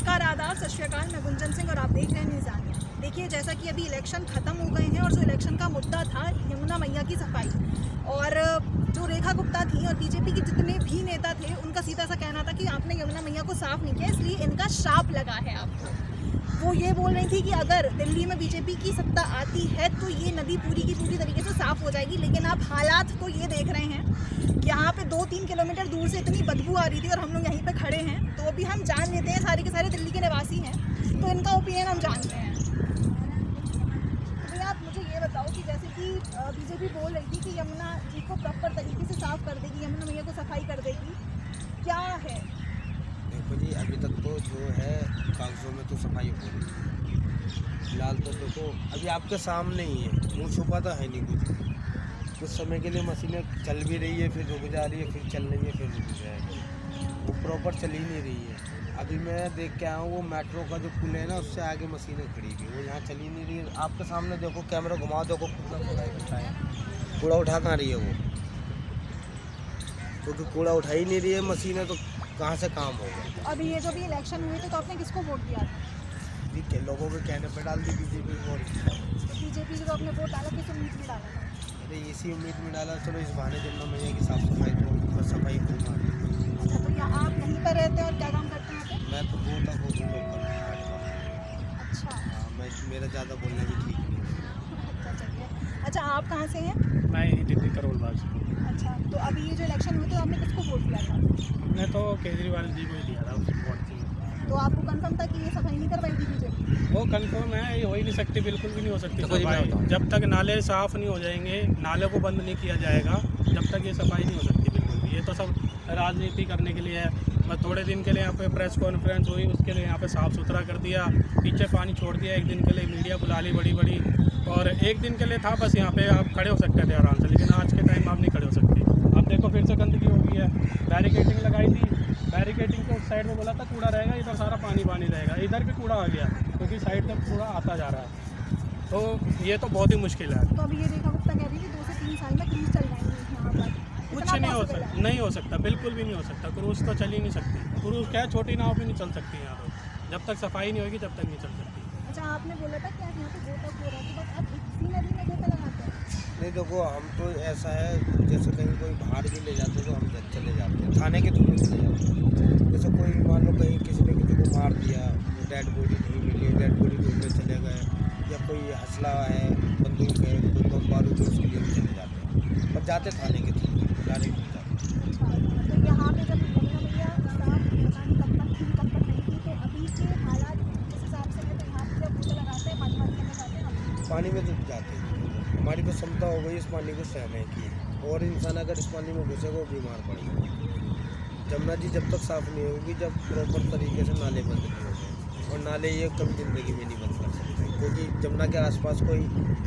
नमस्कार, आदाब, सत श्री अकाल। मैं गुंजन सिंह और आप देख रहे हैं न्यूज़ आनिया। देखिए, जैसा कि अभी इलेक्शन ख़त्म हो गए हैं और जो इलेक्शन का मुद्दा था यमुना मैया की सफाई, और जो रेखा गुप्ता थी और बीजेपी के जितने भी नेता थे उनका सीधा सा कहना था कि आपने यमुना मैया को साफ़ नहीं किया, इसलिए इनका श्राप लगा है आपको। वो ये बोल रही थी कि अगर दिल्ली में बीजेपी की सत्ता आती है तो ये नदी पूरी की पूरी तरीके से साफ़ हो जाएगी, लेकिन आप हालात तो ये देख रहे हैं कि यहाँ पे 2-3 किलोमीटर दूर से इतनी बदबू आ रही थी और हम लोग यहीं पे खड़े हैं। तो अभी हम जान लेते हैं, सारे के सारे दिल्ली के निवासी हैं तो इनका ओपिनियन हम जानते हैं। तो आप मुझे ये बताओ कि जैसे कि बीजेपी बोल रही थी कि यमुना जी को प्रॉपर तरीके से साफ़ कर देगी, यमुना मैया को सफाई कर देगी, क्या है? देखो जी, अभी तक तो जो है कागजों में तो सफाई हो रही है। फिलहाल तो देखो अभी आपके सामने ही है, मुँह छुपा तो है नहीं कुछ समय के लिए मशीनें चल भी रही है, फिर रुक जा रही है, फिर चल रही है, फिर रुक जाएगी, वो प्रॉपर चल ही नहीं रही है। अभी मैं देख के आया हूँ, वो मेट्रो का जो पुल है ना, उससे आगे मशीनें खड़ी हुई, वो यहाँ चल ही नहीं रही है। आपके सामने देखो, कैमरा घुमाओ, देखो कितना कूड़ा उठाया, कूड़ा उठा कहाँ रही है वो, क्योंकि कूड़ा उठा ही नहीं रही है मशीनें, तो कहाँ से काम होगा। अभी ये जो भी इलेक्शन हुए थे तो आपने किसको वोट दिया था? जी, लोगों के कहने पर डाल दी बीजेपी वोट। बीजेपी को आपने वोट डाला, किस उम्मीद में डाला था? अरे इसी उम्मीद में डाला, चलो इस बहाने यमुना मैया की साफ सफाई तो सफाई होगा। अच्छा, तो यहाँ आप यहीं पर रहते हैं और क्या काम करते हैं यहाँ मैं तो बोलता हूँ पे? अच्छा। हाँ, मैं मेरा ज़्यादा बोलना भी ठीक नहीं है। अच्छा, चलिए। अच्छा, आप कहाँ से हैं? मैं यही दिल्ली करोलबाग से। अच्छा, तो अभी ये जो इलेक्शन हुए तो आपने किसको वोट दिया था? हमने तो केजरीवाल जी को ही दिया था उस वोट के लिए। तो आपको कंफर्म था कि ये सफाई नहीं करवाई थी बीजेपी? वो कंफर्म है, ये हो ही नहीं सकती, बिल्कुल भी नहीं हो सकती सफाई। जब तक नाले साफ़ नहीं हो जाएंगे, नाले को बंद नहीं किया जाएगा, जब तक ये सफाई नहीं हो सकती बिल्कुल भी। ये तो सब राजनीति करने के लिए है। बस थोड़े दिन के लिए यहाँ पे प्रेस कॉन्फ्रेंस हुई, उसके लिए यहाँ पे साफ़ सुथरा कर दिया, पीछे पानी छोड़ दिया, एक दिन के लिए मीडिया बुला ली बड़ी बड़ी, और एक दिन के लिए था बस, यहाँ पे आप खड़े हो सकते थे आराम से, लेकिन आज के टाइम आप नहीं खड़े हो सकते। अब देखो फिर से गंदगी हो गई है, बैरिकेडिंग लगाई थी, बैरिकेडिंग को उस साइड में बोला था कूड़ा रहेगा, इधर सारा पानी पानी रहेगा, इधर भी कूड़ा आ गया क्योंकि साइड तक कूड़ा आता जा रहा है। तो ये तो बहुत ही मुश्किल है। तो अभी ये रेखा गुप्ता कह रही थी 2 से 3 साल में क्रूज चल जाएंगे यहाँ पर, कुछ नहीं हो सकता, नहीं हो सकता, बिल्कुल भी नहीं हो सकता। क्रूज तो चल ही नहीं सकती, क्रूज क्या छोटी नाव भी नहीं चल सकती यहाँ पर, जब तक सफाई नहीं होगी तब तक नहीं चल सकती। अच्छा, आपने बोला था कि आप यहाँ पे गोता खो रहा है, बट आप इसी नदी में गोता लगाते हैं? नहीं देखो, हम तो ऐसा है, जैसे कहीं कोई बाहर भी ले जाते तो हम चले जाते हैं, थाने के थ्रू चले जाते हैं। जैसे कोई मान लो कहीं किसी ने किसी को मार दिया, डेड बॉडी नहीं मिली, डेड बॉडी ढूंढने चले गए, या कोई हंसला है, बंदूक है, कोई बम बारूद है, उसके लिए हम चले जाते हैं, पर जाते थाने के थ्रू, डायरेक्ट नहीं जाते। तो यहाँ पे जब यमुना मैया साफ पता नहीं कब तक नहीं थी, तो अभी के हालात जिस हिसाब से है, तो यहाँ पे जब गोता लगाते हैं पानी वानी करना चाहते हैं हम? पानी में तो जाते हैं, हमारी तो क्षमता हो गई इस पानी को सहने की, और इंसान अगर इस पानी में घुसेगा वो बीमार पड़ेगा। यमुना जी जब तक साफ़ नहीं होगी, जब प्रॉपर तरीके से नाले बंद नहीं होंगे, और नाले ये कभी ज़िंदगी में नहीं बंद कर सकते, क्योंकि यमुना के आसपास कोई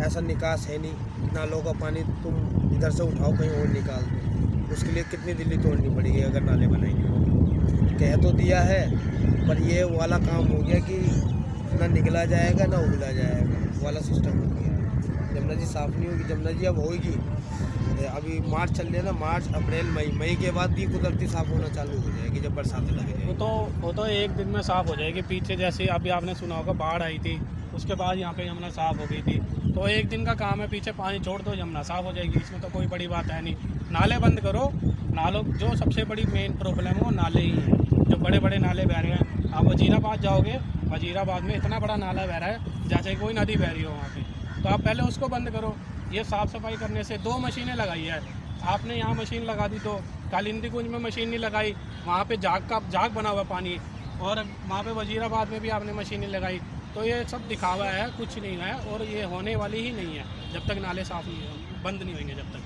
ऐसा निकास है नहीं, नालों का पानी तुम इधर से उठाओ कहीं और निकाल दो, उसके लिए कितनी दिल्ली तोड़नी पड़ेगी अगर नाले बनाएंगे। कह तो दिया है, पर ये वाला काम हो गया कि ना निकला जाएगा ना उगला जाएगा, वाला सिस्टम हो गया। यमुना जी साफ़ नहीं होगी, यमुना जी अब होगी, अभी मार्च चल रही है ना, मार्च अप्रैल मई के बाद भी कुदरती साफ़ होना चालू हो जाएगी जब बरसातें लगेगी। वो तो एक दिन में साफ़ हो जाएगी। पीछे जैसे अभी आपने सुना होगा बाढ़ आई थी, उसके बाद यहाँ पे यमुना साफ़ हो गई थी, तो एक दिन का काम है, पीछे पानी छोड़ दो, यमुना साफ़ हो जाएगी, इसमें तो कोई बड़ी बात है नहीं। नाले बंद करो, नालों जो सबसे बड़ी मेन प्रॉब्लम है वो नाले ही हैं, जो बड़े बड़े नाले बह रहे हैं। आप वजीराबाद जाओगे, वजीराबाद में इतना बड़ा नाला बह रहा है जैसे कोई नदी बह रही हो वहाँ पे, तो आप पहले उसको बंद करो। ये साफ़ सफाई करने से 2 मशीनें लगाई है आपने, यहाँ मशीन लगा दी, तो कालिंदी कुंज में मशीन नहीं लगाई, वहाँ पे जाग बना हुआ पानी, और वहाँ पे वजीराबाद में भी आपने मशीनें लगाई, तो ये सब दिखावा है, कुछ नहीं है, और ये होने वाली ही नहीं है जब तक नाले साफ़ नहीं बंद नहीं होंगे जब तक।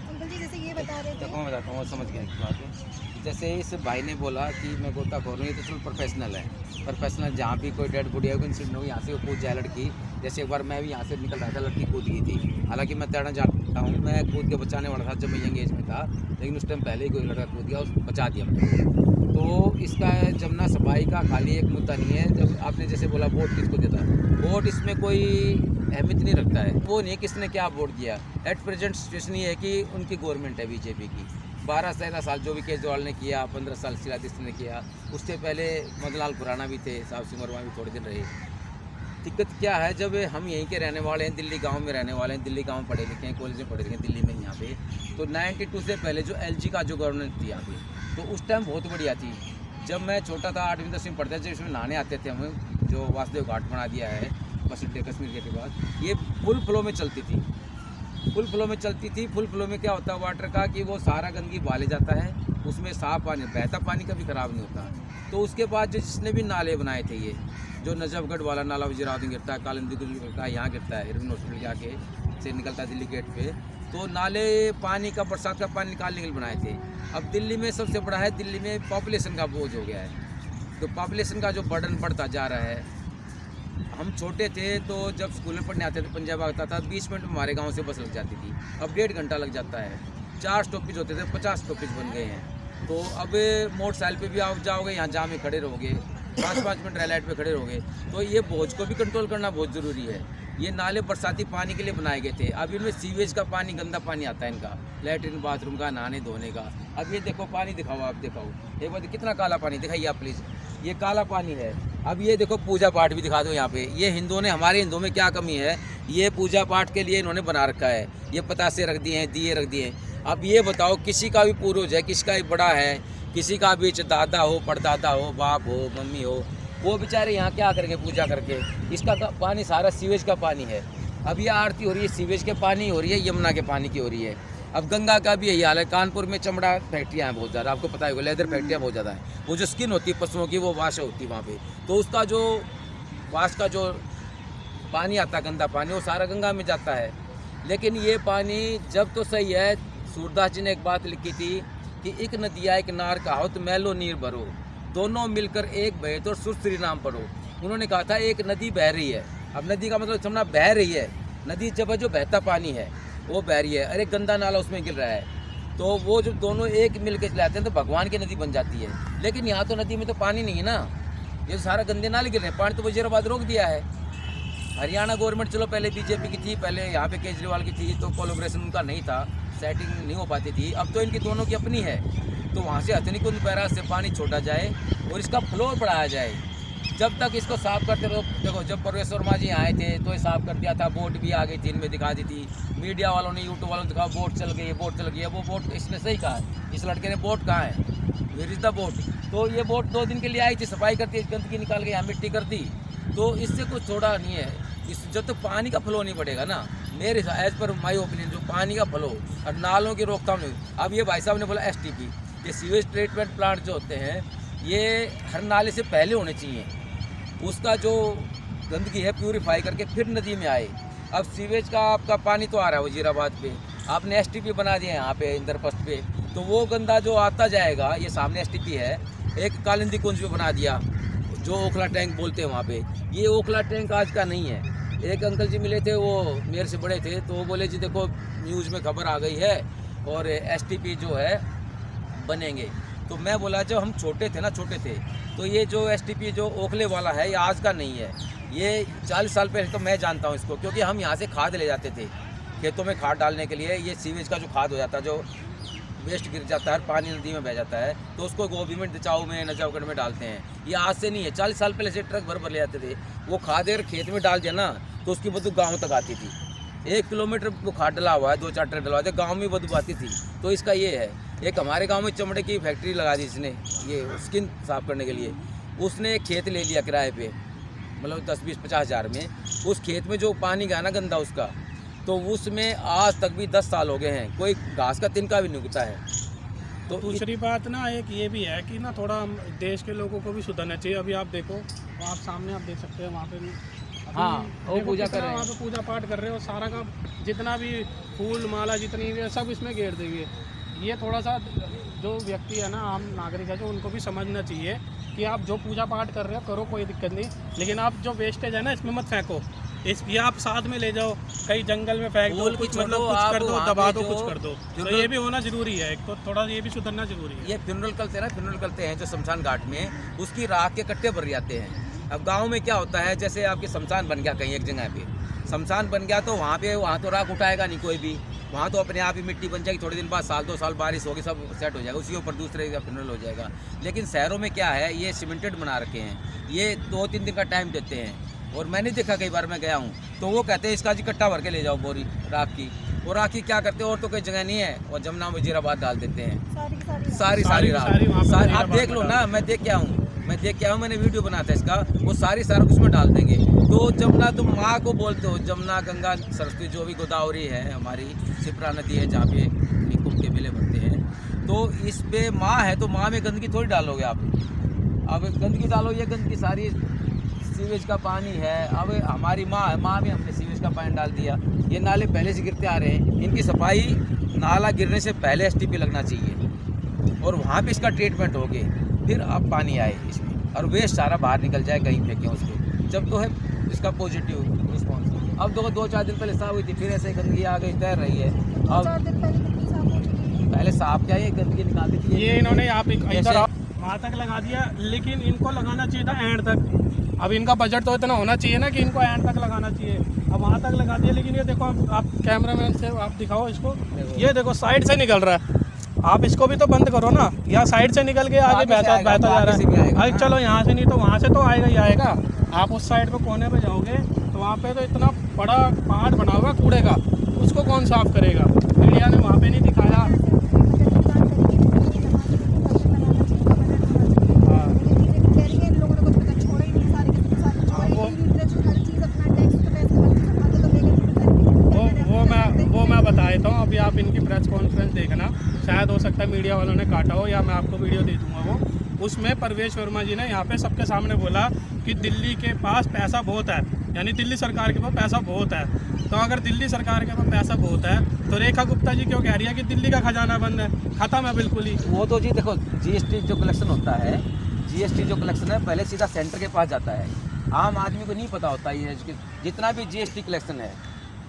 अंकल जी जैसे ये बता रहे थे, मैं बताता हूँ, समझ गया की बात है। जैसे इस भाई ने बोला कि मैं गोताखोर हूँ, ये तो चलो प्रोफेशनल है, प्रोफेशनल जहाँ भी कोई डेड बॉडी है, कोई इंसिडेंट हो, यहाँ से वो कूद जाए लड़की। जैसे एक बार मैं भी यहाँ से निकल रहा था, लड़की कूद गई थी, हालांकि मैं तैरना जानता हूँ, मैं कूद के बचाने वाला था जब मैं यंग एज में था, लेकिन उस टाइम पहले ही कोई लड़का कूद गया, उसको बचा दिया मुझे। तो इसका यमुना सफाई का खाली एक मुद्दा नहीं है। जब आपने जैसे बोला वोट किसको देता है, वोट इसमें कोई अहमियत नहीं रखता है, वो नहीं किसने क्या वोट दिया। एट प्रेजेंट सिचुएशन ये है कि उनकी गवर्नमेंट है बीजेपी की, 12-13 साल जो भी केजरीवाल ने किया, 15 साल शीलादीक्षित ने किया, उससे पहले मदनलाल खुराना भी थे, साहब सिमरवा भी थोड़े दिन रहे। दिक्कत क्या है, जब हम यहीं के रहने वाले हैं, दिल्ली गांव में रहने वाले हैं, दिल्ली गांव में पढ़े लिखे हैं, कॉलेज में पढ़े लिखे हैं दिल्ली में यहाँ पे, तो 92 से पहले जो LG का जो गवर्नमेंट थी यहाँ पे, तो उस टाइम बहुत बढ़िया थी। जब मैं छोटा था 8वीं 10वीं पढ़ते थे, इसमें नहाने आते थे हम, जो वासुदेव घाट बना दिया है बस अड्डे कश्मीर के बाद, ये फुल फ्लो में चलती थी, फुल फ्लो में चलती थी। फुल फ्लो में क्या होता है वाटर का कि वो सारा गंदगी बाले जाता है, उसमें साफ पानी, बहता पानी कभी ख़राब नहीं होता। तो उसके बाद जो जिसने भी नाले बनाए थे, ये जो नजफगढ़ वाला नाला वजीराबाद में गिरता है, कालिंदी गिरता है, यहाँ गिरता है, इरविन हॉस्पिटल के आके से निकलता है दिल्ली गेट पे, तो नाले पानी का, बरसात का पानी निकालने के लिए बनाए थे। अब दिल्ली में सबसे बड़ा है, दिल्ली में पॉपुलेशन का बोझ हो गया है, तो पॉपुलेशन का जो बर्डन बढ़ता जा रहा है। हम छोटे थे तो जब स्कूल में पढ़ने आते थे, पंजाब आता था, 20 मिनट में हमारे गांव से बस लग जाती थी, अब 1.5 घंटा लग जाता है। 4 स्टॉपेज होते थे, 50 स्टॉपेज बन गए हैं। तो अब मोटरसाइकिल पे भी आप जाओगे, यहाँ जाम में खड़े रहोगे, 5-5 मिनट रेड लाइट पे खड़े रहोगे, तो ये बोझ को भी कंट्रोल करना बहुत ज़रूरी है। ये नाले बरसाती पानी के लिए बनाए गए थे, अब इनमें सीवेज का पानी, गंदा पानी आता है इनका, लैट्रिन बाथरूम का, नहाने धोने का। अब ये देखो पानी दिखाओ, आप दिखाओ एक बार, कितना काला पानी दिखाइए आप प्लीज़, ये काला पानी है। अब ये देखो पूजा पाठ भी दिखा दो यहाँ पे, ये हिंदुओं ने, हमारे हिंदुओं में क्या कमी है, ये पूजा पाठ के लिए इन्होंने बना रखा है, ये पतासे रख दिए हैं, दिए रख दिए हैं। अब ये बताओ, किसी का भी पूर्वज है, किसी का भी बड़ा है, किसी का भी दादा हो, परदादा हो, बाप हो, मम्मी हो, वो बेचारे यहाँ क्या करेंगे पूजा करके। इसका पानी सारा सीवेज का पानी है। अब ये आरती हो रही है, सीवेज के पानी हो रही है, यमुना के पानी की हो रही है। अब गंगा का भी यही हाल है। कानपुर में चमड़ा फैक्ट्रियाँ हैं बहुत ज़्यादा, आपको पता है, लेदर फैक्ट्रियाँ बहुत ज़्यादा हैं। वो जो स्किन होती है पशुओं की, वो वाश होती है वहाँ पे, तो उसका जो वाश का जो पानी आता है, गंदा पानी, वो सारा गंगा में जाता है। लेकिन ये पानी जब तो सही है, सूरदास जी ने एक बात लिखी थी कि एक नदिया एक नार कहो तो मैलो नीर भरो, दोनों मिलकर एक बहे तो सुर श्री नाम पढ़ो। उन्होंने कहा था एक नदी बह रही है, अब नदी का मतलब समझना बह रही है, नदी जब है जो बहता पानी है वो बह रही है, अरे गंदा नाला उसमें गिर रहा है, तो वो जब दोनों एक मिल के चलाते हैं तो भगवान की नदी बन जाती है। लेकिन यहाँ तो नदी में तो पानी नहीं है ना, ये सारा गंदे नाले गिर रहे हैं, पानी तो वजीराबाद रोक दिया है। हरियाणा गवर्नमेंट चलो पहले बीजेपी की थी, पहले यहाँ पे केजरीवाल की थी, तो कोलैबोरेशन उनका नहीं था, सेटिंग नहीं हो पाती थी। अब तो इनकी दोनों की अपनी है, तो वहाँ से हथनीकुंड बैराज से पानी छोड़ा जाए और इसका फ्लो बढ़ाया जाए। जब तक इसको साफ़ करते रहो, देखो जब परवेश वर्मा जी आए थे तो ये साफ़ कर दिया था, बोट भी आ गई थी, इनमें दिखा दी थी, मीडिया वालों ने, यूट्यूब वालों ने दिखा बोट चल गई है, बोट चल गई है। वो बोट इसने सही कहा है, इस लड़के ने बोट कहाँ है, वेयर इज द बोट। तो ये बोट 2 दिन के लिए आई थी, सफाई करती, गंदगी निकाल के यहाँ मिट्टी कर दी, तो इससे कुछ थोड़ा नहीं है। इस जब तक पानी का फ्लो नहीं बढ़ेगा ना, मेरे एज पर माई ओपिनियन, जो पानी का फ्लो और नालों की रोकथाम नहीं। अब ये भाई साहब ने बोला STP, ये सीवेज ट्रीटमेंट प्लांट जो होते हैं, ये हर नाले से पहले होने चाहिए, उसका जो गंदगी है प्यूरीफाई करके फिर नदी में आए। अब सीवेज का आपका पानी तो आ रहा है वजीराबाद पे, आपने STP बना दिया यहाँ पे इंद्रप्रस्थ पे, तो वो गंदा जो आता जाएगा, ये सामने STP है, एक कालिंदी कुंज पे बना दिया, जो ओखला टैंक बोलते हैं वहाँ पे, ये ओखला टैंक आज का नहीं है। एक अंकल जी मिले थे, वो मेरे से बड़े थे, तो वो बोले जी देखो न्यूज़ में खबर आ गई है और STP जो है बनेंगे। तो मैं बोला जब हम छोटे थे ना, छोटे थे, तो ये जो STP जो ओखले वाला है ये आज का नहीं है, ये 40 साल पहले तो मैं जानता हूँ इसको, क्योंकि हम यहाँ से खाद ले जाते थे खेतों में खाद डालने के लिए। ये सीवेज का जो खाद हो जाता है, जो वेस्ट गिर जाता है, पानी नदी में बह जाता है, तो उसको गोभी में, दचाऊ में, नजावगढ़ में डालते हैं। ये आज से नहीं है, 40 साल पहले से ट्रक भर ले जाते थे। वो खाद अगर खेत में डाल दिया ना तो उसकी बदबू गाँव तक आती थी। 1 किलोमीटर वो खाद डला हुआ है, 2-4 ट्रक डला हुआ है, गाँव में बदबू आती थी। तो इसका ये है, एक हमारे गांव में चमड़े की फैक्ट्री लगा दी इसने, ये स्किन साफ़ करने के लिए। उसने एक खेत ले लिया किराए पे, मतलब 10-20-50 हज़ार में। उस खेत में जो पानी गया ना गंदा उसका, तो उसमें आज तक भी 10 साल हो गए हैं, कोई घास का तिनका भी नहीं उगता है। तो दूसरी बात ना एक ये भी है कि ना थोड़ा देश के लोगों को भी सुधरना चाहिए। अभी आप देखो, आप सामने आप देख सकते हैं वहाँ पे भी, हाँ वो पूजा कर रहे हैं, वहाँ पे पूजा पाठ कर रहे हो, सारा का जितना भी फूल माला जितनी भी है सब इसमें घेर देंगे। ये थोड़ा सा जो व्यक्ति है ना, आम नागरिक है, जो उनको भी समझना चाहिए कि आप जो पूजा पाठ कर रहे हो करो, कोई दिक्कत नहीं, लेकिन आप जो वेस्टेज है ना इसमें मत फेंको, इस ये आप साथ में ले जाओ, कहीं जंगल में फेंक दो, कुछ मतलब कुछ कर दो, दबा दो, कुछ कर दो। तो ये भी होना जरूरी है, एक तो थोड़ा ये भी सुधरना जरूरी है। ये फ्यूनरल करते हैं ना, फ्यूनरल करते हैं जो शमशान घाट में, उसकी राख के कट्टे भर जाते हैं। अब गाँव में क्या होता है, जैसे आपके शमशान बन गया कहीं एक जगह पे, शमशान बन गया तो वहाँ तो राख उठाएगा नहीं कोई भी, वहाँ तो अपने आप ही मिट्टी बन जाएगी, थोड़े दिन बाद 1-2 साल बारिश होगी, सब सेट हो जाएगा, उसी के ऊपर दूसरे का फिनल हो जाएगा। लेकिन शहरों में क्या है, ये सीमेंटेड बना रखे हैं, ये 2-3 दिन का टाइम देते हैं। और मैंने देखा कई बार मैं गया हूँ तो वो कहते हैं इसका जी कट्टा भर के ले जाओ बोरी राख की, और राख की क्या करते हैं, और तो कोई जगह नहीं है, और जमुना वजीराबाद डाल देते हैं सारी सारी राख। वहाँ पे आप देख लो ना, मैं देख के आऊँ, मैंने वीडियो बनाया था इसका, वो सारी उसमें डाल देंगे। तो जमुना तुम माँ को बोलते हो, जमुना गंगा सरस्वती जो भी गोदावरी है हमारी, शिप्रा नदी है जहाँ पे कुंभ के मेले बनते हैं, तो इस पे माँ है, तो माँ में गंदगी थोड़ी डालोगे आप। अब गंदगी डालोगे, ये गंदगी सारी सीवेज का पानी है। अब हमारी माँ है, माँ में हमने सीवेज का पानी डाल दिया। ये नाले पहले से गिरते आ रहे हैं, इनकी सफाई नाला गिरने से पहले STP लगना चाहिए, और वहाँ पे इसका ट्रीटमेंट हो गए, फिर अब पानी आए इसमें, और वेस्ट सारा बाहर निकल जाए, कहीं फेंकें उसको, जब तो है इसका पॉजिटिव रिस्पॉन्स। अब 2-4 दिन पहले साफ हुई थी, फिर ऐसे गंदगी आ गई, तैर रही है। अब पहले साफ क्या, ये गंदगी निकालती थी, ये इन्होंने यहाँ पे इधर वहाँ तक लगा दिया, लेकिन इनको लगाना चाहिए था एंड तक। अब इनका बजट तो इतना होना चाहिए ना कि इनको एंड तक लगाना चाहिए। अब वहाँ तक लगा दिया, लेकिन ये देखो, आप कैमरामैन से आप दिखाओ इसको, ये देखो साइड से निकल रहा है। आप इसको भी तो बंद करो ना, या साइड से निकल के आगे बहता जा रहा है। अरे चलो यहाँ से नहीं तो वहाँ से तो आएगा ही आएगा। आप उस साइड पे कोने पे जाओगे तो वहाँ पे तो इतना बड़ा पहाड़ बना हुआ कूड़े का, उसको कौन साफ करेगा? मीडिया ने वहाँ पे नहीं दिखाया। वो मैं बता देता हूँ, अभी आप इनकी प्रेस कॉन्फ्रेंस देखना, शायद हो सकता है मीडिया वालों ने काटा हो, या मैं आपको वीडियो दे दूंगा वो। उसमें परवेश वर्मा जी ने यहाँ पे सबके सामने बोला कि दिल्ली के पास पैसा बहुत है, यानी दिल्ली सरकार के पास पैसा बहुत है। तो अगर दिल्ली सरकार के पास पैसा बहुत है तो रेखा गुप्ता जी क्यों कह रही है कि दिल्ली का खजाना बंद है, खत्म है बिल्कुल ही? वो तो जी देखो, GST जो कलेक्शन होता है, GST जो कलेक्शन है पहले सीधा सेंटर के पास जाता है। आम आदमी को नहीं पता होता ये जितना भी GST कलेक्शन है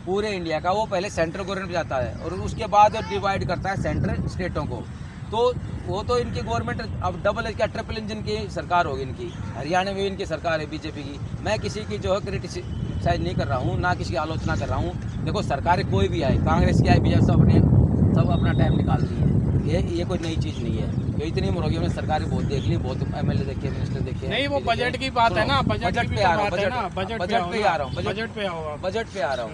पूरे इंडिया का, वो पहले सेंट्रल गवर्नमेंट में जाता है, और उसके बाद डिवाइड करता है सेंट्रल स्टेटों को। तो वो तो इनकी गवर्नमेंट अब डबल क्या ट्रिपल इंजन की सरकार होगी इनकी। हरियाणा में इनकी सरकार है BJP की। मैं किसी की जो है क्रिटिसाइज नहीं कर रहा हूँ, ना किसी की आलोचना कर रहा हूँ। देखो सरकारें कोई भी आए, कांग्रेस की आए, BJP सब अपना टाइम निकालती है, ये कोई नई चीज़ नहीं है। तो इतनी मुर्गियों में सरकारें बहुत देख ली, बहुत MLA देखे, मिनिस्टर देखे। नहीं, वो बजट की बात है ना, बजट पे आ रहा हूँ, बजट पे आ रहा हूँ।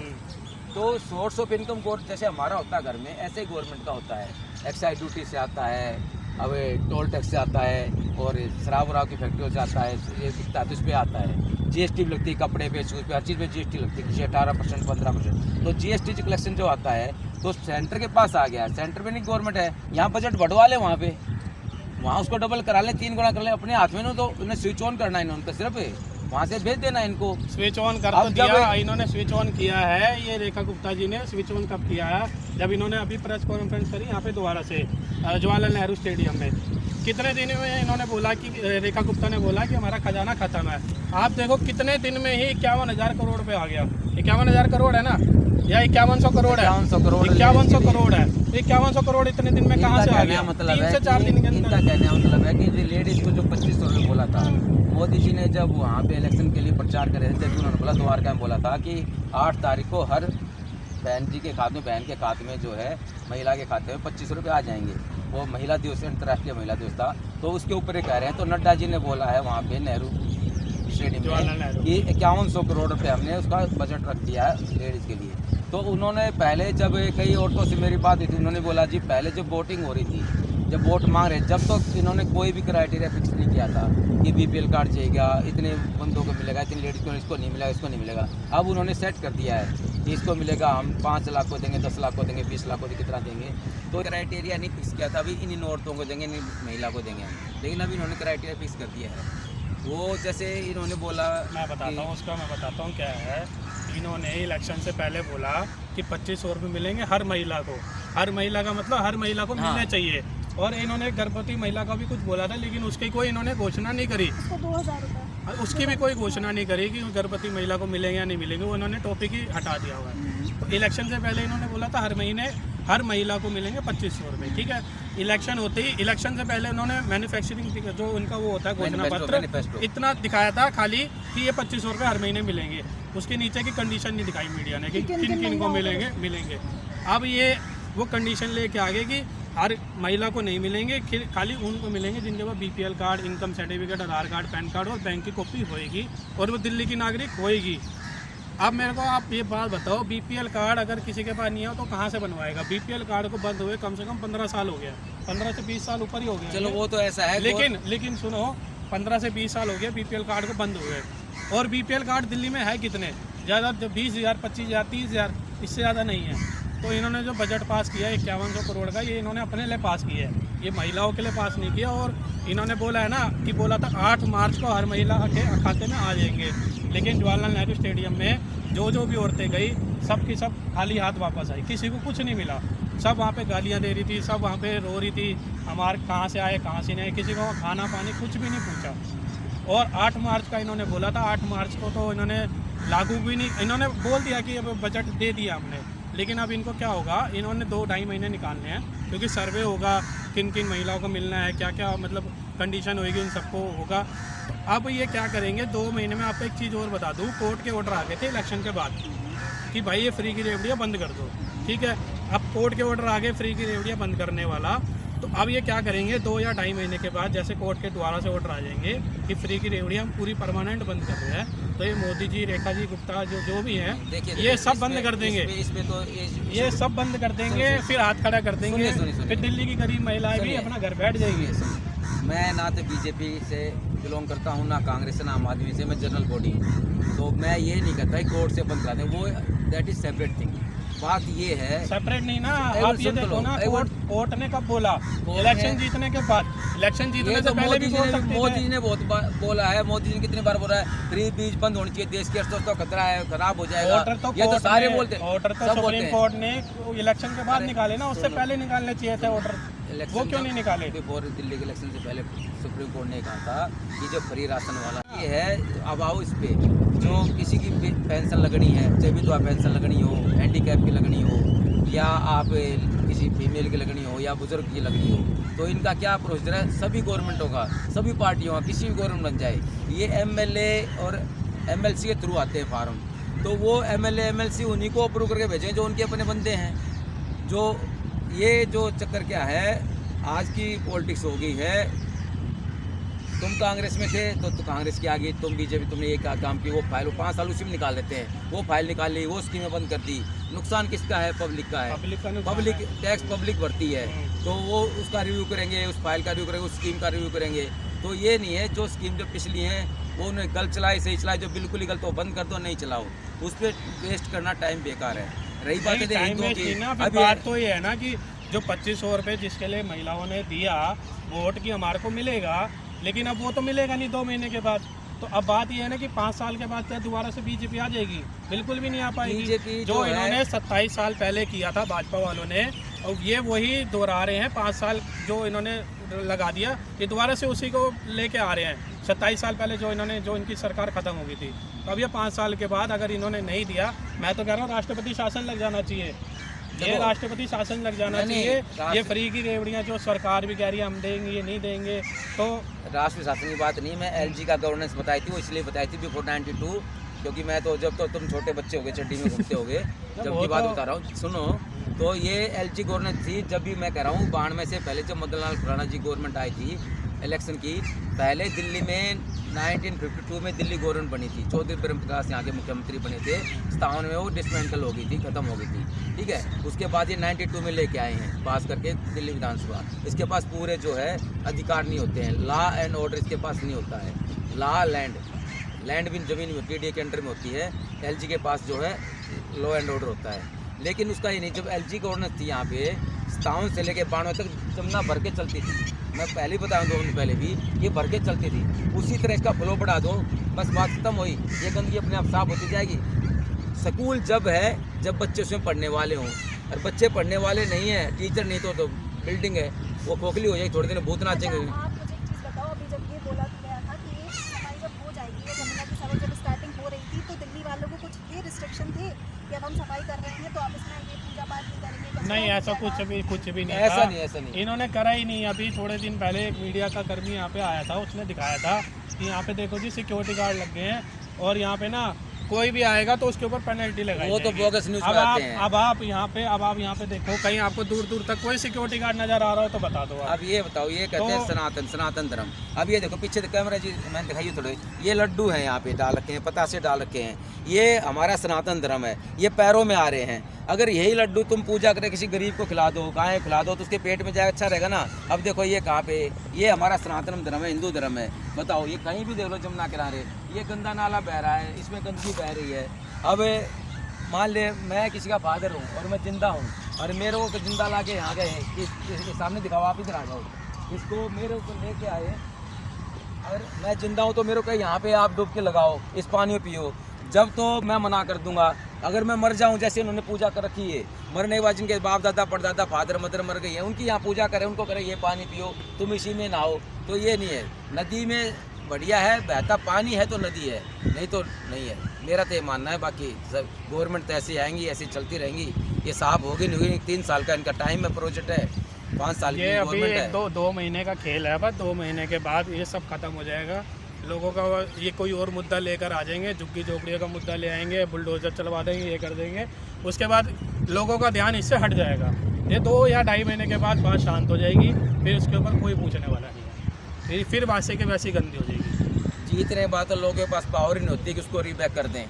तो सोर्स ऑफ इनकम जैसे हमारा होता है घर में, ऐसे ही गवर्नमेंट का होता है। एक्साइज ड्यूटी से आता है, अब टोल टैक्स से आता है, और शराब वराब की फैक्ट्रियों से आता है, ये बिकता है तो इस पर आता है। GST भी लगती है, कपड़े पे, शूज़ पे, हर चीज़ पे GST लगती है, किसी 18% 15%। तो GST जो कलेक्शन जो आता है तो सेंटर के पास आ गया। सेंटर में नहीं गवर्नमेंट है, यहाँ बजट बढ़वा ले, वहाँ उसको डबल करा लें, 3 गुना कर लें अपने हाथ में। ना तो उन्हें स्विच ऑन करना है इन्होंने, सिर्फ वहाँ से भेज देना इनको। स्विच ऑन कर तो दिया, इन्होंने स्विच ऑन किया है। ये रेखा गुप्ता जी ने स्विच ऑन कब किया है? जब इन्होंने अभी प्रेस कॉन्फ्रेंस करी यहाँ पे दोबारा से जवाहरलाल नेहरू स्टेडियम में। कितने दिन में इन्होंने बोला कि रेखा गुप्ता ने बोला कि हमारा खजाना खत्म है। आप देखो कितने दिन में ही 51,000 करोड़ पे आ गया। 51,000 करोड़ है ना, या 5100 करोड़ है? 5100 करोड़ है। 5100 करोड़ इतने दिन में कहाँ से आ गया? मतलब 3 से 4 दिन के इनका कहने का मतलब है कि लेडीज को जो 2500 रुपये बोला था, मोदी जी ने जब वहाँ पे इलेक्शन के लिए प्रचार कर रहे थे, उन्होंने बोला द्वारका में बोला था कि 8 तारीख को हर बहन के खाते में जो है, महिला के खाते में 2500 रुपये आ जाएंगे। वो महिला दिवस, अंतर्राष्ट्रीय महिला दिवस था, तो उसके ऊपर ये कह रहे हैं। तो नड्डा जी ने बोला है वहाँ पे नेहरू स्टेडियम में कि 5100 करोड़ रुपये हमने उसका बजट रख दिया है लेडीज़ के लिए। तो उन्होंने पहले जब कई औरतों से मेरी बात हुई थी, उन्होंने बोला जी पहले जब वोटिंग हो रही थी, जब वोट मांग रहे, जब तक तो इन्होंने कोई भी क्राइटेरिया फिक्स नहीं किया था कि BPL कार्ड चाहिएगा, इतने बंदों को मिलेगा, इतनी लेडीज़ को इसको नहीं मिलेगा, इसको नहीं मिलेगा। अब उन्होंने सेट कर दिया है कि इसको मिलेगा, हम 5 लाख को देंगे, 10 लाख को देंगे, 20 लाख को कितना देंगे। तो क्राइटेरिया नहीं फिक्स किया था, अभी इन औरतों को देंगे, इन महिला को देंगे, लेकिन अभी इन्होंने क्राइटेरिया फिक्स कर दिया है। वो जैसे इन्होंने बोला, मैं बताता हूँ उसका, मैं बताता हूँ क्या है। इन्होंने इलेक्शन से पहले बोला कि 2500 रुपये मिलेंगे हर महिला को। हर महिला का मतलब हर महिला को मिलने चाहिए। और इन्होंने गर्भवती महिला का भी कुछ बोला था, लेकिन उसकी कोई इन्होंने घोषणा नहीं करी। 2000 रुपये उसकी भी कोई घोषणा नहीं करी कि गर्भवती महिला को मिलेंगे या नहीं मिलेंगे। वो इन्होंने टॉपिक ही हटा दिया हुआ है। तो इलेक्शन से पहले इन्होंने बोला था हर महीने हर महिला को मिलेंगे 2500 रुपये, ठीक है। इलेक्शन होते ही, इलेक्शन से पहले उन्होंने मैन्युफैक्चरिंग जो उनका वो होता है घोषणा पत्र, इतना दिखाया था खाली कि ये 2500 रुपये हर महीने मिलेंगे। उसके नीचे की कंडीशन नहीं दिखाई मीडिया ने कि किन किन को मिलेंगे। अब ये वो कंडीशन लेके आ गए कि हर महिला को नहीं मिलेंगे, खाली उनको मिलेंगे जिनके पास BPL कार्ड, इनकम सर्टिफिकेट, आधार कार्ड, पैन कार्ड और बैंक की कॉपी होएगी और वो दिल्ली की नागरिक होएगी। अब मेरे को आप ये बात बताओ, BPL कार्ड अगर किसी के पास नहीं है तो कहाँ से बनवाएगा? BPL कार्ड को बंद हुए कम से कम 15 साल हो गया, 15 से 20 साल ऊपर ही हो गया। चलो वो तो ऐसा है, लेकिन सुनो, 15 से 20 साल हो गया BPL कार्ड को बंद हुए। और BPL कार्ड दिल्ली में है कितने? ज़्यादा 20,000, 25,000, 30,000, इससे ज़्यादा नहीं है। तो इन्होंने जो बजट पास किया है 5100 करोड़ का, ये इन्होंने अपने लिए पास किया है, ये महिलाओं के लिए पास नहीं किया। और इन्होंने बोला है ना कि बोला था 8 मार्च को हर महिला के खाते में आ जाएंगे, लेकिन जवाहरलाल नेहरू स्टेडियम में जो भी औरतें गई सब की सब खाली हाथ वापस आई, किसी को कुछ नहीं मिला। सब वहाँ पे गालियाँ दे रही थी, सब वहाँ पे रो रही थी, हमारे कहाँ से आए कहाँ से नहीं आए, किसी को खाना पानी कुछ भी नहीं पूछा। और 8 मार्च का इन्होंने बोला था, 8 मार्च को तो इन्होंने लागू भी नहीं, इन्होंने बोल दिया कि अब बजट दे दिया हमने, लेकिन अब इनको क्या होगा, इन्होंने 2-2.5 महीने निकालने हैं, क्योंकि सर्वे होगा किन किन महिलाओं को मिलना है, क्या क्या मतलब कंडीशन होगी, इन सबको होगा। तो अब ये क्या करेंगे, 2 महीने में आपको एक चीज़ और बता दूँ, कोर्ट के ऑर्डर आ गए थे इलेक्शन के बाद कि भाई ये फ्री की रेवड़ियाँ बंद कर दो, ठीक है। अब कोर्ट के ऑर्डर आ गए फ्री की रेवड़ियाँ बंद करने वाला, तो अब ये क्या करेंगे, 2 या 2.5 महीने के बाद जैसे कोर्ट के द्वारा से ऑर्डर आ जाएंगे कि फ्री की रेवड़ियाँ हम पूरी परमानेंट बंद कर रहे हैं, तो ये मोदी जी, रेखा जी गुप्ता जो भी हैं, ये सब बंद कर देंगे, ये सब बंद कर देंगे, फिर हाथ खड़ा कर देंगे, फिर दिल्ली की गरीब महिलाएं भी अपना घर बैठ जाएंगी। मैं ना तो बीजेपी से बिलोंग करता हूँ, ना कांग्रेस से, ना आम आदमी से, मैं जनरल बॉडी हूँ, तो मैं ये नहीं कहता कोर्ट से बंद करा दें, वो दैट इज सेपरेट थिंग। बात ये है, सेपरेट नहीं ना, आप ये देखो ना, कोर्ट ने कब बोला, इलेक्शन जीतने के बाद, इलेक्शन जीतने से पहले भी बोल सकते थे। मोदी जी ने बहुत बोला है, मोदी जी ने कितनी बार बोला है फ्री बीज बंद होनी चाहिए, देश की अर्थव्यवस्था का खतरा है, खराब हो जाएगा, ये तो सारे बोलते हैं। ऑर्डर तो सुप्रीम कोर्ट ने इलेक्शन के बाद निकाले ना, उससे पहले निकालने चाहिए थे ऑर्डर, वो क्यों नहीं निकाले? दिल्ली के इलेक्शन से पहले सुप्रीम कोर्ट ने कहा था कि जो फ्री राशन वाला ये है, अब आओ इस पे, जो किसी की पेंशन लगनी है, चाहे विधवा पेंशन लगनी हो, हैंडीकैप की लगनी हो, या आप किसी फीमेल की लगनी हो, या बुजुर्ग की लगनी हो, तो इनका क्या प्रोसीजर है, सभी गवर्नमेंटों का, सभी पार्टियों का, किसी भी गवर्नमेंट बन जाए, ये MLA और MLC के थ्रू आते हैं फार्म, तो वो MLA MLC उन्हीं को अप्रूव करके भेजें जो उनके अपने बंदे हैं। जो ये जो चक्कर क्या है, आज की पॉलिटिक्स हो गई है, तुम कांग्रेस में थे तो कांग्रेस की आ गई, तुम बीजेपी, तुमने ये काम की, वो फाइल 5 साल उसी में निकाल देते हैं, वो फाइल निकाल ली, वो स्कीमें बंद कर दी। नुकसान किसका है? पब्लिक का है, पब्लिक टैक्स पब्लिक भरती है, तो वो उसका रिव्यू करेंगे, उस फाइल का रिव्यू करेंगे, उस स्कीम का रिव्यू करेंगे। तो ये नहीं है जो स्कीम जो पिछली हैं वो उन्हें गलत चलाए, सही चलाए, जो बिल्कुल ही गलत हो बंद कर दो, नहीं चलाओ, उस पर वेस्ट करना टाइम बेकार है। रही बात है, बात तो ये है ना कि जो 2500 रुपये जिसके लिए महिलाओं ने दिया वोट की हमारे को मिलेगा, लेकिन अब वो तो मिलेगा नहीं 2 महीने के बाद। तो अब बात ये है ना कि 5 साल के बाद क्या दोबारा से बीजेपी आ जाएगी? बिल्कुल भी नहीं आ पाएगी। जो इन्होंने 27 साल पहले किया था भाजपा वालों ने, और ये वही दोहरा रहे हैं। 5 साल जो इन्होंने लगा दिया, ये दोबारा से उसी को लेके आ रहे हैं। 27 साल पहले जो इनकी सरकार ख़त्म हो गई थी, तो अब ये 5 साल के बाद अगर इन्होंने नहीं दिया, मैं तो कह रहा हूँ राष्ट्रपति शासन लग जाना चाहिए, ये राष्ट्रपति शासन लग जाना चाहिए। ये फ्री की रेवड़ियाँ जो सरकार भी कह रही है हम देंगे, ये नहीं देंगे, तो राष्ट्रीय शासन की बात नहीं। मैं LG का गवर्नेंस बताई थी, वो इसलिए बताई थी बिफोर 92, क्योंकि मैं तो जब तो तुम छोटे बच्चे हो गए, चड्डी में घूमते हो गए, जब की बात बता रहा हूँ, सुनो। तो ये LG गवर्नेंस थी, जब भी मैं कह रहा हूँ 92 से पहले जब मदन लाल खुराना जी गवर्नमेंट आई थी इलेक्शन की, पहले दिल्ली में 1952 में दिल्ली गवर्नमेंट बनी थी, चौधरी प्रेमप्रकाश यहाँ के मुख्यमंत्री बने थे। 57 में वो डिसमेंटल हो गई थी, खत्म हो गई थी, ठीक है। उसके बाद ये 92 में लेके आए हैं पास करके दिल्ली विधानसभा। इसके पास पूरे जो है अधिकार नहीं होते हैं, लॉ एंड ऑर्डर इसके पास नहीं होता है। लॉ लैंड भी जमीन में PDA के अंडर में होती है, LG के पास जो है लॉ एंड ऑर्डर होता है। लेकिन उसका ये नहीं, जब LG गवर्नेंस थी यहाँ पे 57 से लेके 92 तक जमुना भर के चलती थी। मैं पहले ही बताऊँ 2 दिन पहले भी, ये भर के चलती थी। उसी तरह इसका फ्लो बढ़ा दो, बस बात खत्म हुई, ये गंदगी अपने आप साफ होती जाएगी। स्कूल जब है जब बच्चे उसमें पढ़ने वाले हों, और बच्चे पढ़ने वाले नहीं है, टीचर नहीं तो बिल्डिंग है वो खोखली हो जाएगी, थोड़े दिन भूत नाचेंगे। आप मुझे एक चीज़ बताओ, अभी जब ये बोला गया था कि ये सफाई जब हो जाएगी, ये जमुना की सड़क जब स्टार्टिंग हो रही थी, तो दिल्ली वालों को कुछ ये रिस्ट्रिक्शन थे कि अब हम सफाई कर रहे हैं तो आप इसमें ये पूजा पाठ नहीं करेंगे? नहीं, ऐसा कुछ भी नहीं, ऐसा नहीं इन्होंने करा ही नहीं। अभी थोड़े दिन पहले एक मीडिया का कर्मी यहाँ पे आया था, उसने दिखाया था कि यहाँ पे देखो जी सिक्योरिटी गार्ड लग गए हैं, और यहाँ पे ना कोई भी आएगा तो उसके ऊपर पेनल्टी लगाई वो तो जाएगी। बोगस न्यूज़ अब आते हैं। अब आप यहाँ पे देखो, कहीं आपको दूर दूर तक कोई सिक्योरिटी गार्ड नजर आ रहा हो तो बता दो आप। अब ये बताओ, ये कहते हैं तो- सनातन धर्म। अब ये देखो पीछे कैमरा जी, मैंने दिखाइए थोड़े, ये लड्डू हैं यहाँ पे डाल रखे हैं, पतासे डाल रखे हैं, ये हमारा सनातन धर्म है, ये पैरों में आ रहे हैं। अगर यही लड्डू तुम पूजा करें, किसी गरीब को खिला दो, गाय को खिला दो, तो उसके पेट में जाए, अच्छा रहेगा ना। अब देखो ये कहाँ पे, ये हमारा सनातन धर्म है, हिंदू धर्म है। बताओ, ये कहीं भी देख लो जमुना किनारे, ये गंदा नाला बह रहा है, इसमें गंदगी बह रही है। अब मान ले मैं किसी का फादर हूँ और मैं जिंदा हूँ, और मेरे को जिंदा ला के यहाँ गए, इसके सामने दिखाओ, आप इधर आ जाओ, इसको मेरे ऊपर लेके आए, और मैं जिंदा हूँ तो मेरे को यहाँ पे आप डुबकी लगाओ, इस पानी में पियो, जब तो मैं मना कर दूंगा। अगर मैं मर जाऊं, जैसे उन्होंने पूजा कर रखी है, मरने के बाद जिनके बाप दादा परदादा फादर मदर मर गई है, उनकी यहाँ पूजा करें, उनको करें ये पानी पियो, तुम इसी में नहाओ, तो ये नहीं है। नदी में बढ़िया है, बहता पानी है तो नदी है, नहीं तो नहीं है। मेरा तो ये मानना है। बाकी सब गवर्नमेंट तो ऐसी आएंगी, ऐसी चलती रहेंगी, ये साहब होगी नहीं होगी, 3 साल का इनका टाइम है, प्रोजेक्ट है, 5 साल की ये अभी गवर्नमेंट है। दो महीने का खेल है, बस 2 महीने के बाद ये सब खत्म हो जाएगा। लोगों का ये कोई और मुद्दा लेकर आ जाएंगे, झुग्गी झोपड़ियों का मुद्दा ले आएंगे, बुलडोजर चलवा देंगे, ये कर देंगे, उसके बाद लोगों का ध्यान इससे हट जाएगा। ये 2 या 2.5 महीने के बाद बात शांत हो जाएगी, फिर उसके ऊपर कोई पूछने वाला नहीं है, फिर वैसे के वैसी गंदी हो जाएगी। जीतने बात तो लोगों के पास पावर ही नहीं होती कि उसको रीबैक कर दें।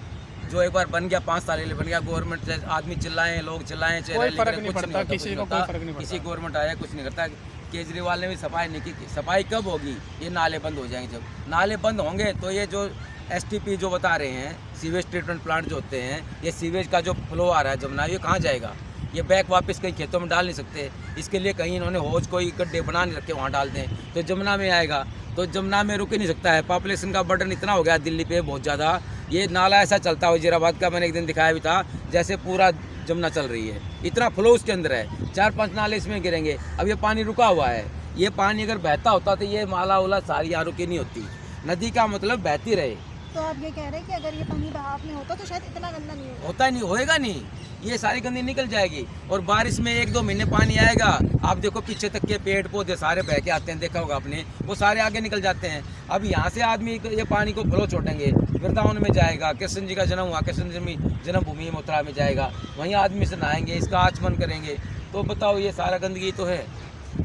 जो एक बार बन गया, 5 साल के लिए बन गया, गवर्नमेंट से आदमी चिल्लाएं, लोग चिल्लाएं, कोई फर्क नहीं पड़ता, किसी को कोई फर्क नहीं पड़ता। किसी गवर्नमेंट आया कुछ नहीं करता। केजरीवाल ने भी सफाई नहीं की। सफाई कब होगी? ये नाले बंद हो जाएंगे। जब नाले बंद होंगे तो ये जो STP जो बता रहे हैं, सीवेज ट्रीटमेंट प्लांट जो होते हैं, ये सीवेज का जो फ्लो आ रहा है जमुना, ये कहाँ जाएगा? ये बैक वापस कहीं खेतों में डाल नहीं सकते। इसके लिए कहीं इन्होंने हौज कोई गड्ढे बना नहीं रखे, वहाँ डाल दें तो जमुना में आएगा। तो जमुना में रुक ही नहीं सकता है। पॉपुलेशन का बर्डन इतना हो गया दिल्ली पे बहुत ज़्यादा। ये नाला ऐसा चलता है वजीराबाद का, मैंने एक दिन दिखाया भी था, जैसे पूरा जमुना चल रही है। इतना फ्लो उसके अंदर है, 4-5 नाले इसमें गिरेंगे। अब ये पानी रुका हुआ है। ये पानी अगर बहता होता तो ये माला उला सारी यहाँ रुकी नहीं होती। नदी का मतलब बहती रहे। तो आप ये कह रहे हैं कि अगर ये पानी बहाव में होता तो शायद इतना गंदा नहीं होता। होता ही नहीं, होएगा नहीं, ये सारी गंदी निकल जाएगी। और बारिश में 1-2 महीने पानी आएगा, आप देखो पीछे तक के पेड़ पौधे सारे बह के आते हैं, देखा होगा आपने, वो सारे आगे निकल जाते हैं। अब यहाँ से आदमी ये पानी को फ्लो छोड़ेंगे, वृंदावन में जाएगा, कृष्ण जी का जन्म हुआ, कृष्ण जी जन्मभूमि मथुरा में जाएगा, वहीं आदमी से नहाएंगे, इसका आचमन करेंगे। तो बताओ, ये सारा गंदगी तो है।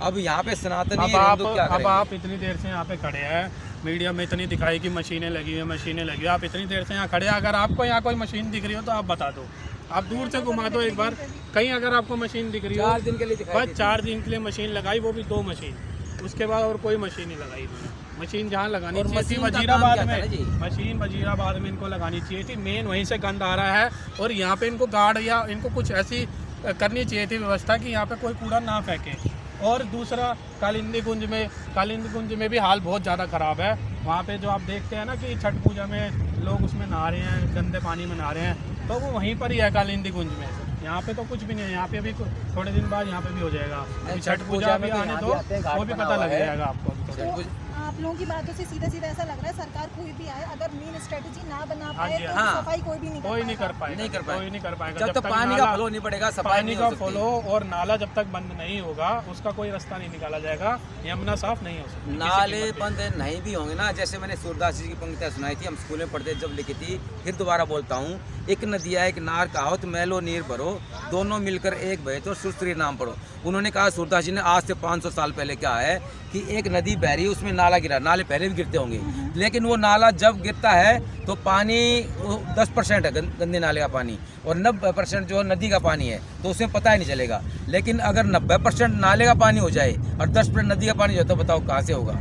अब यहाँ पे सनातनी हिंदू क्या अब करेंगे? आप इतनी देर से यहाँ पे खड़े हैं, मीडिया में इतनी दिखाई कि मशीनें लगी हुई हैं, मशीनें लगी हुई हैं, आप इतनी देर से यहाँ खड़े हैं। अगर आपको यहाँ कोई मशीन दिख रही हो तो आप बता दो, आप दूर से घुमा दो एक बार। कहीं अगर आपको मशीन दिख रही हो, 4 दिन के लिए दिखाई बस 4 दिन के लिए मशीन लगाई, वो भी 2 मशीन, उसके बाद और कोई मशीन नहीं लगाई। मशीन जहाँ लगानी और चाहिए थी मशीन का काम वजीराबाद क्या था ना जी? में, मशीन वजीराबाद में इनको लगानी चाहिए थी। मेन वहीं से गंद आ रहा है, और यहाँ पे इनको गार्ड या इनको कुछ ऐसी करनी चाहिए थी व्यवस्था कि यहाँ पे कोई कूड़ा ना फेंके। और दूसरा, कालिंदी कुंज में भी हाल बहुत ज़्यादा ख़राब है। वहाँ पे जो आप देखते हैं ना कि छठ पूजा में लोग उसमें नहा रहे हैं, गंदे पानी में नहा रहे हैं, तो वो वहीं पर ही है कालिंदी कुंज में। यहाँ पे तो कुछ भी नहीं है। यहाँ पे अभी थोड़े दिन बाद यहाँ पे भी हो जाएगा। अभी छठ पूजा भी आने दो, वो भी पता लग जाएगा आपको। तो आप लोगों की बातों से सीधा सीधा ऐसा लग रहा है सरकार कोई भी आए, अगर मेन स्ट्रेटजी ना बना पाए तो हाँ। सफाई कोई भी नहीं कोई नहीं कर पाएगा। पाएगा, कोई नहीं कर पाएगा। जब तक पानी का फ्लो नहीं पड़ेगा, सफाई पानी नहीं का हो सकती। फ्लो और नाला जब तक बंद नहीं होगा, उसका कोई रास्ता नहीं निकाला जाएगा, यमुना साफ नहीं हो सकती। नाले बंद नहीं भी होंगे ना, जैसे मैंने सूरदास जी की पंक्तियाँ सुनाई थी, हम स्कूल में पढ़ते जब लिखी थी, फिर दोबारा बोलता हूँ। एक नदिया एक नार कहावत, मैलो नीर भरो, दोनों मिलकर एक बहे तो सुश्री नाम पढ़ो। उन्होंने कहा, सूरदास जी ने, आज से 500 साल पहले क्या है कि एक नदी बह रही है, उसमें नाला गिरा। नाले पहले भी गिरते होंगे, लेकिन वो नाला जब गिरता है तो पानी 10% है गंदे नाले का पानी, और 90% जो नदी का पानी है, तो उसमें पता ही नहीं चलेगा। लेकिन अगर 90% नाले का पानी हो जाए और 10% नदी का पानी हो जाए, तो बताओ कहाँ से होगा।